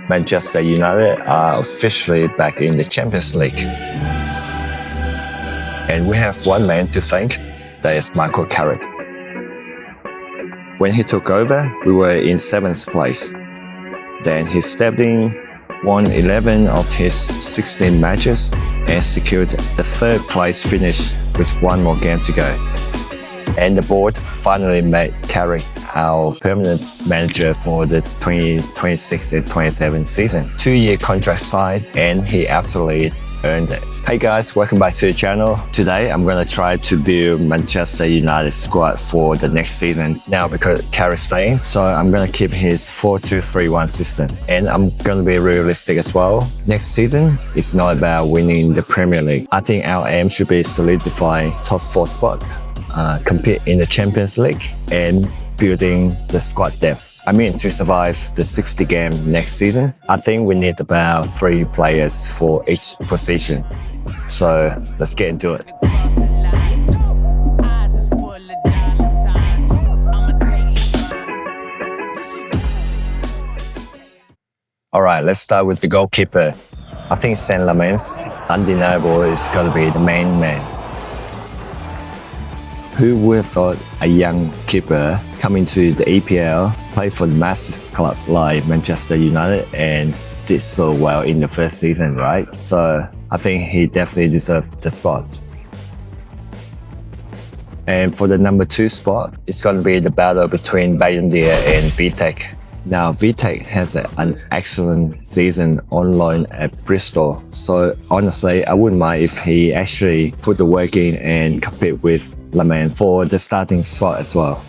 Manchester United are officially back in the Champions League. And we have one man to thank, that is Michael Carrick. When he took over, we were in 7th place. Then he stepped in, won 11 of his 16 matches, and secured the 3rd place finish with one more game to go. And the board finally made Carrick our permanent manager for the 2026 and 27 season. 2-year contract signed, and he absolutely earned it. Hey guys, welcome back to the channel. Today I'm going to try to build Manchester United squad for the next season. Now because Carrick's staying, so I'm going to keep his 4-2-3-1 system. And I'm going to be realistic as well. Next season, it's not about winning the Premier League. I think our aim should be solidify top 4 spot, compete in the Champions League, and building the squad depth. I mean, to survive the 60 game next season, I think we need about 3 players for each position. So let's get into it. All right, let's start with the goalkeeper. I think Saint-Lamens, undeniable, is going to be the main man. Who would have thought a young keeper coming to the EPL, play for the massive club like Manchester United, and did so well in the first season, right? So I think he definitely deserved the spot. And for the number 2 spot, it's going to be the battle between Bayern and Vitek. Now, Vitek has an excellent season on loan at Bristol. So honestly, I wouldn't mind if he actually put the work in and compete with Lamens for the starting spot as well.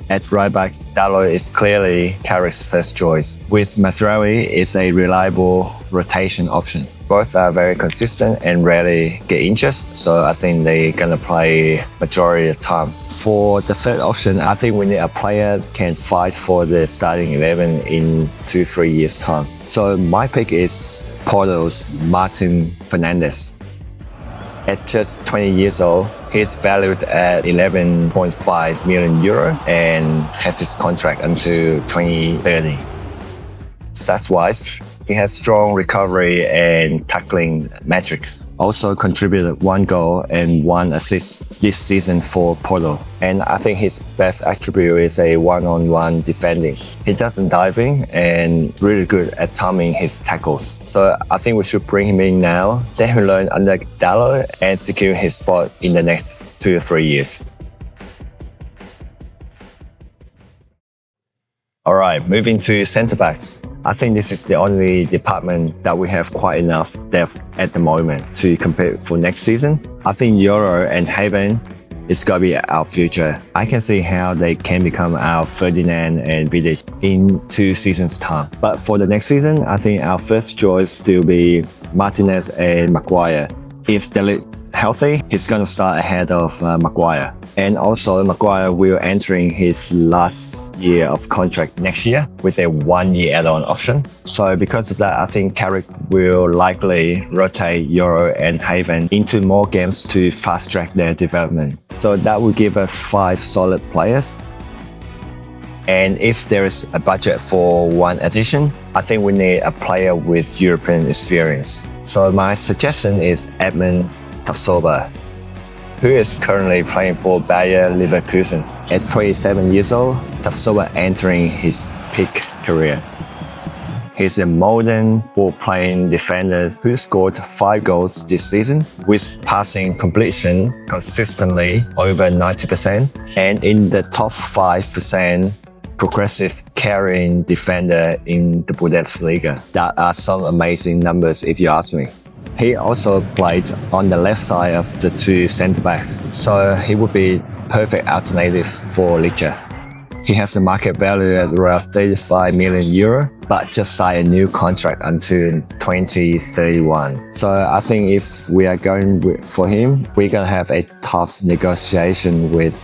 At right back, Dalot is clearly Carrick's first choice, with Mazraoui is a reliable rotation option. Both are very consistent and rarely get injured, so I think they're gonna play majority of the time. For the third option, I think we need a player that can fight for the starting 11 in 2-3 years time. So my pick is Porto's Martin Fernandes. At just 20 years old, he's valued at 11.5 million euro and has his contract until 2030. Stats-wise, he has strong recovery and tackling metrics. Also contributed 1 goal and 1 assist this season for Porto. And I think his best attribute is a one-on-one defending. He does the diving and really good at timing his tackles. So I think we should bring him in now, let him learn under Dalot and secure his spot in the next 2 to 3 years. All right, moving to centre-backs. I think this is the only department that we have quite enough depth at the moment to compete for next season. I think Euro and Haven is going to be our future. I can see how they can become our Ferdinand and Vidic in 2 seasons' time. But for the next season, I think our first choice still be Martinez and Maguire. If Dele healthy, he's going to start ahead of Maguire. And also, Maguire will entering his last year of contract next year with a 1-year add-on option. So because of that, I think Carrick will likely rotate Euro and Haven into more games to fast-track their development. So that will give us 5 solid players. And if there is a budget for 1 addition, I think we need a player with European experience. So my suggestion is Edmond Tapsoba, who is currently playing for Bayer Leverkusen. At 27 years old, Tapsoba entering his peak career. He's a modern, ball-playing defender who scored 5 goals this season, with passing completion consistently over 90% and in the top 5% progressive carrying defender in the Bundesliga. That are some amazing numbers if you ask me. He also played on the left side of the 2 centre-backs, so he would be perfect alternative for Licha. He has a market value at around 35 million euro, but just signed a new contract until 2031. So I think if we are going for him, we're going to have a tough negotiation with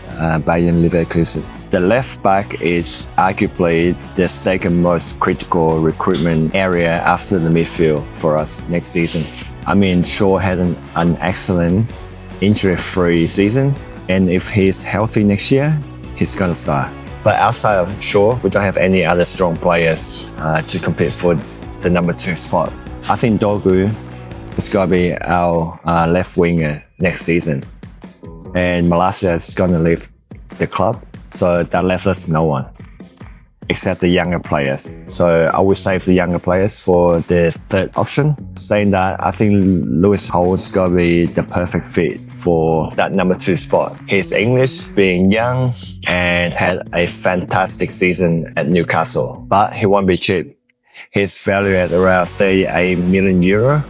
Bayern Leverkusen. The left back is arguably the second most critical recruitment area after the midfield for us next season. I mean, Shaw had an excellent injury-free season, and if he's healthy next year, he's gonna start. But outside of Shaw, we don't have any other strong players to compete for the number 2 spot. I think Dogu is going to be our left winger next season. And Malaysia is going to leave the club, so that left us no one except the younger players. So I will save the younger players for the third option. Saying that, I think Lewis Hall's going to be the perfect fit for that number 2 spot. He's English, being young, and had a fantastic season at Newcastle, but he won't be cheap. He's valued at around 38 million euro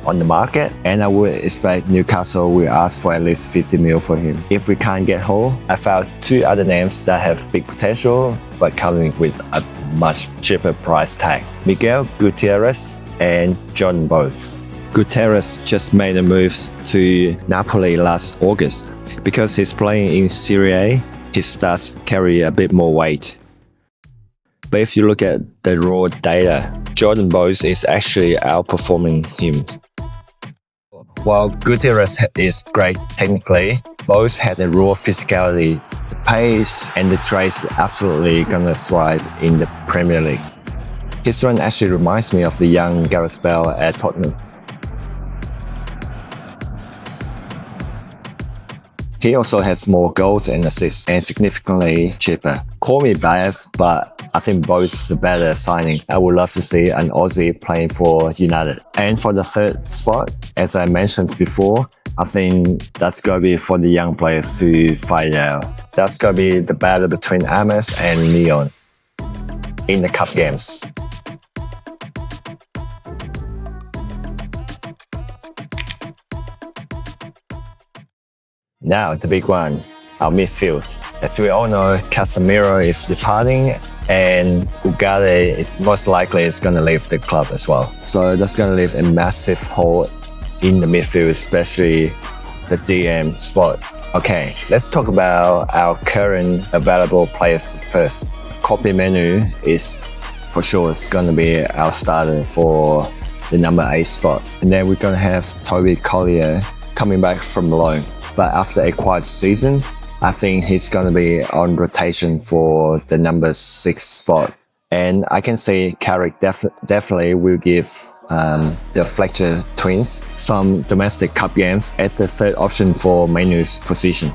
on the market, and I would expect Newcastle will ask for at least 50 mil for him. If we can't get Hall, I found 2 other names that have big potential but coming with a much cheaper price tag: Miguel Gutierrez and Jordan Both. Gutierrez just made a move to Napoli last August. Because he's playing in Serie A, his stats carry a bit more weight. But if you look at the raw data, Jordan Bowes is actually outperforming him. While Gutierrez is great technically, Bowes had a raw physicality, the pace and the traits absolutely gonna thrive in the Premier League. His run actually reminds me of the young Gareth Bale at Tottenham. He also has more goals and assists and significantly cheaper. Call me biased, but I think Bowes is the better signing. I would love to see an Aussie playing for United. And for the third spot, as I mentioned before, I think that's going to be for the young players to fight out. That's going to be the battle between Ames and Leon in the cup games. Now, the big one, our midfield. As we all know, Casemiro is departing and Ugarte is most likely going to leave the club as well. So that's going to leave a massive hole in the midfield, especially the DM spot. Okay, let's talk about our current available players first. Kobbie Mainoo is for sure going to be our starter for the number 8 spot. And then we're going to have Toby Collier coming back from loan. But after a quiet season, I think he's going to be on rotation for the number 6 spot. And I can say Carrick definitely will give the Fletcher twins some domestic cup games as the third option for Mainoo's position.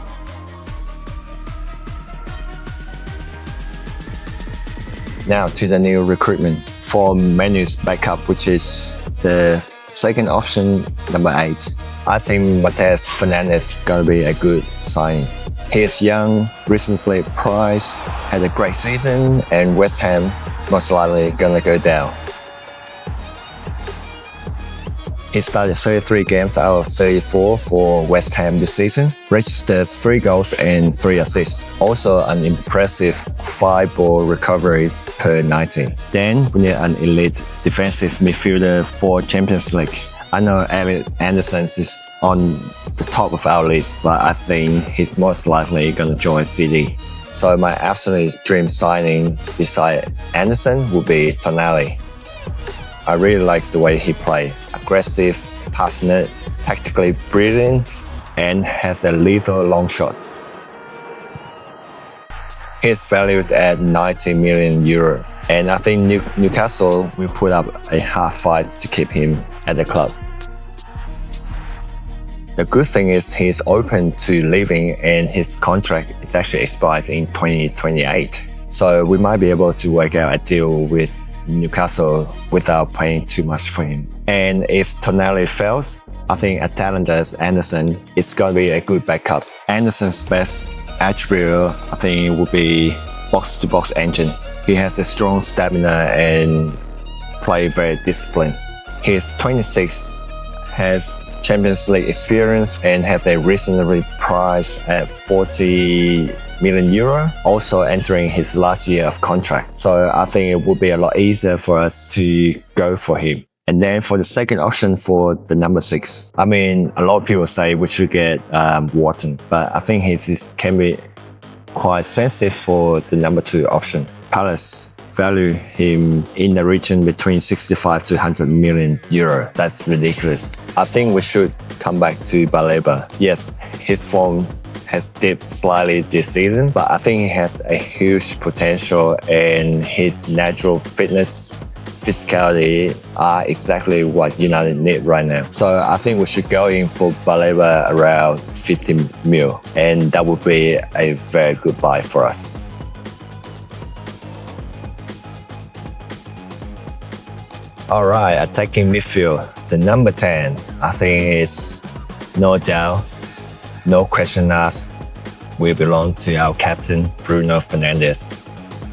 Now to the new recruitment for Mainoo's backup, which is the second option, number 8. I think Matheus Fernandes is going to be a good signing. He is young, recently priced, had a great season, and West Ham most likely going to go down. He started 33 games out of 34 for West Ham this season, registered 3 goals and 3 assists. Also an impressive 5 ball recoveries per 90. Then we need an elite defensive midfielder for Champions League. I know Elliot Anderson is on the top of our list, but I think he's most likely going to join CD. So my absolute dream signing beside Anderson would be Tonali. I really like the way he plays. Aggressive, passionate, tactically brilliant, and has a lethal long shot. He's valued at 90 million euro. And I think Newcastle will put up a hard fight to keep him at the club. The good thing is he's open to leaving and his contract is actually expired in 2028. So we might be able to work out a deal with Newcastle without paying too much for him. And if Tonali fails, I think a talented as Anderson is going to be a good backup. Anderson's best attribute, I think, would be box-to-box engine. He has a strong stamina and play very disciplined. He's 26, has Champions League experience and has a reasonably price at 40 million euro, also entering his last year of contract. So I think it would be a lot easier for us to go for him. And then for the second option for the number 6, I mean, a lot of people say we should get Wharton, but I think his can be quite expensive for the number 2 option. Palace value him in the region between 65 to 100 million euro. That's ridiculous. I think we should come back to Baleba. Yes, his form has dipped slightly this season, but I think he has a huge potential, and his natural fitness, physicality are exactly what United need right now. So I think we should go in for Baleba around 50 mil, and that would be a very good buy for us. Alright, attacking midfield. The number 10, I think is no doubt, no question asked, will belong to our captain, Bruno Fernandes.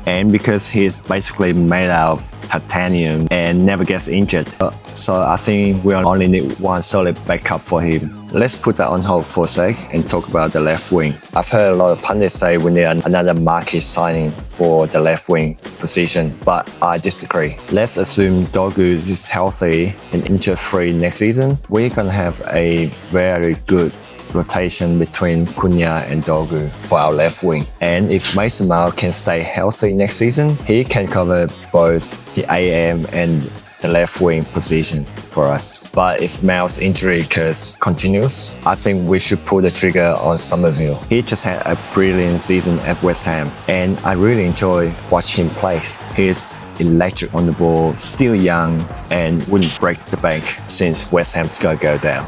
And because he's basically made out of titanium and never gets injured, so I think we only need one solid backup for him. Let's put that on hold for a sec and talk about the left wing. I've heard a lot of pundits say we need another marquee signing for the left wing position, but I disagree. Let's assume Dogu is healthy and injury-free next season. We're gonna have a very good rotation between Cunha and Dogu for our left wing. And if Mason Mount can stay healthy next season, he can cover both the AM and the left wing position for us. But if Mount's injury curse continues, I think we should pull the trigger on Somerville. He just had a brilliant season at West Ham, and I really enjoy watching him play. He's electric on the ball, still young, and wouldn't break the bank since West Ham's gonna go down.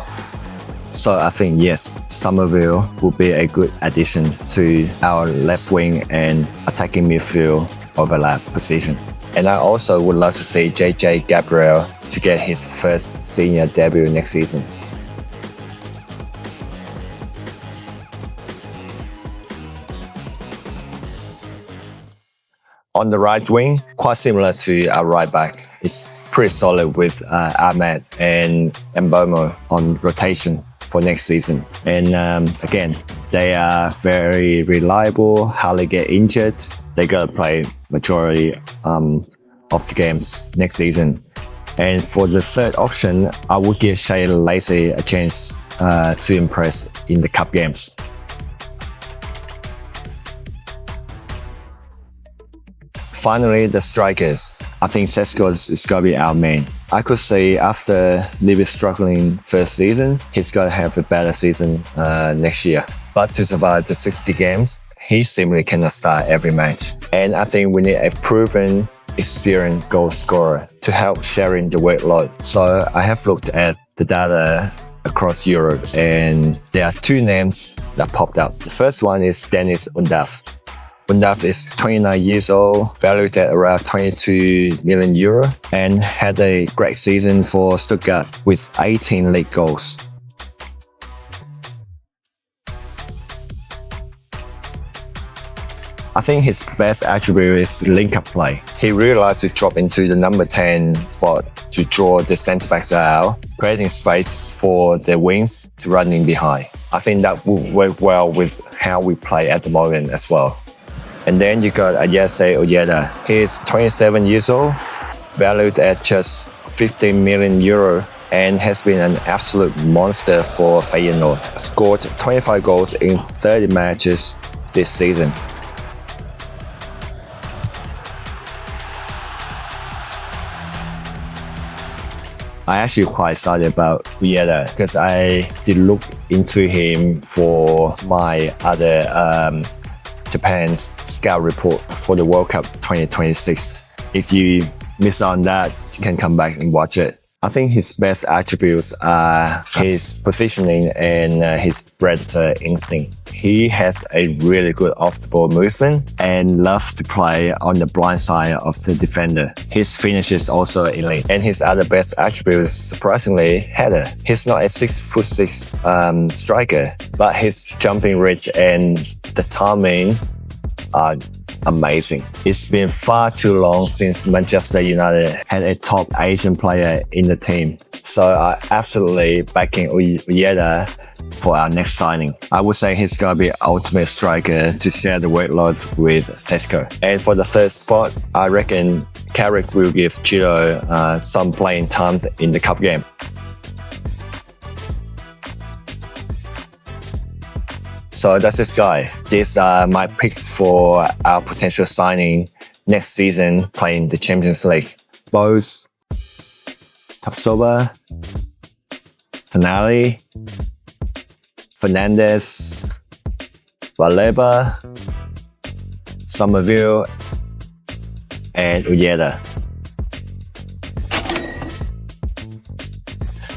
So I think, yes, Somerville will be a good addition to our left wing and attacking midfield overlap position. And I also would love to see JJ Gabriel to get his first senior debut next season. On the right wing, quite similar to our right back, it's pretty solid with Ahmed and Mbomo on rotation for next season. And again, they are very reliable, hardly get injured. They gotta play majority of the games next season. And for the third option, I would give Shea Lacey a chance to impress in the cup games. Finally, the strikers. I think Šeško is going to be our main. I could say after Libby struggling first season, he's going to have a better season next year. But to survive the 60 games, he simply cannot start every match. And I think we need a proven, experienced goal scorer to help sharing the workload. So I have looked at the data across Europe, and there are two names that popped up. The first one is Deniz Undav. Undav is 29 years old, valued at around 22 million euro, and had a great season for Stuttgart with 18 league goals. I think his best attribute is link-up play. He realized to drop into the number 10 spot to draw the centre-backs out, creating space for the wings to run in behind. I think that would work well with how we play at the moment as well. And then you got Ayase Ueda. He is 27 years old, valued at just 15 million euro, and has been an absolute monster for Feyenoord. Scored 25 goals in 30 matches this season. I actually quite excited about Ueda because I did look into him for my other Japan's scout report for the World Cup 2026. If you miss on that, you can come back and watch it. I think his best attributes are his positioning and his predator instinct. He has a really good off-the-ball movement and loves to play on the blind side of the defender. His finish is also elite. And his other best attribute is, surprisingly, header. He's not a 6'6" striker, but his jumping reach and the timing are amazing. It's been far too long since Manchester United had a top Asian player in the team. So I absolutely backing Ueda for our next signing. I would say he's going to be ultimate striker to share the workload with Šeško. And for the third spot, I reckon Carrick will give Chilo some playing times in the cup game. So that's this guy. These are my picks for our potential signing next season playing the Champions League. Both Tapsoba, Tonali, Fernandes, Baleba, Somerville, and Ueda.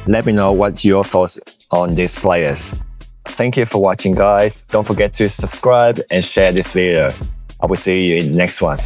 Let me know what your thoughts on these players. Thank you for watching, guys. Don't forget to subscribe and share this video. I will see you in the next one.